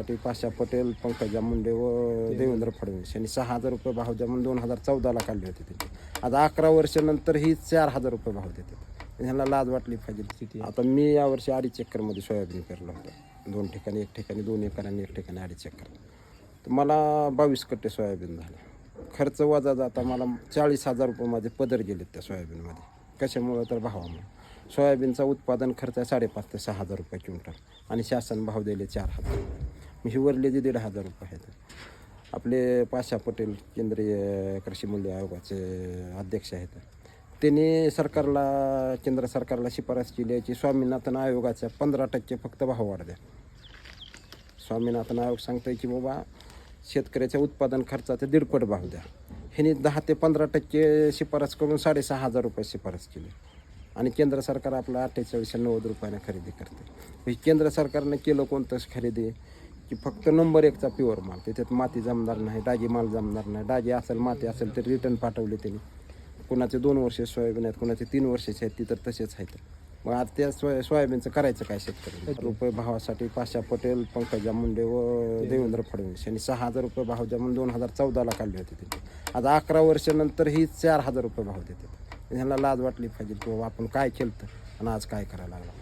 पाशा पटेल, पंकजा मुंडे व देवेंद्र फडणवीस यांनी 6,000 रुपये भाव द्या म्हणून 2014ला काढले होते त्यांचे. आता 11 वर्षानंतर ही 4,000 रुपये भाव देतात. ह्याला लाज वाटली पाहिजे. आता मी यावर्षी 2.5 एकरमध्ये सोयाबीन पेरलं होतं. 2 ठिकाणी, 1 ठिकाणी 2 एकर आणि 1 ठिकाणी 2.5 एकर. तर मला 22 कट्टे सोयाबीन झालं. खर्च वजा जाता मला 40,000 रुपये माझे पदर गेलेत त्या सोयाबीनमध्ये. कशामुळं तर भावामुळे. सोयाबीनचा उत्पादन खर्च आहे 5,500 ते 6,000 रुपये क्विंटल आणि शासन भाव दिले 4,000. ही वरले जे 1,500 रुपये आहेत. आपले पाशा पटेल केंद्रीय कृषी मूल्य आयोगाचे अध्यक्ष आहेत. त्यांनी केंद्र सरकारला शिफारस केली आहे की स्वामीनाथन आयोगाच्या 15% फक्त भाव वाढ द्या. स्वामीनाथन आयोग सांगतोय की बाबा शेतकऱ्याच्या उत्पादन खर्चाचे 1.5 भाव द्या. ह्यांनी 10 ते 15% शिफारस करून 6,500 रुपये शिफारस केली आणि केंद्र सरकार आपला 4890 रुपयाने खरेदी करते. केंद्र सरकारने केलं कोणतंच खरेदी की फक्त नंबर 1चा प्युअर माल. त्याच्यात माती जमणार नाही, डागी माल जमणार नाही. डागी असेल, माती असेल तर रिटर्न पाठवले त्यांनी. कुणाचे 2 वर्षे सोयाबीन आहेत, कुणाचे 3 वर्षाचे आहेत, ती तर तसेच आहेत. मग आता त्या सोयाबीनचं करायचं काय शेतकरी? रुपये भावासाठी पाशा पटेल, पंकजा मुंडे व देवेंद्र फडणवीस यांनी 6,000 रुपये भाव द्या म्हणून 2014ला काढले होते त्यांचे. आता 11 वर्षानंतर ही 4,000 रुपये भाव देतात. ह्याला लाज वाटली पाहिजे की बाबा आपण काय केलं आणि आज काय करायला लागला.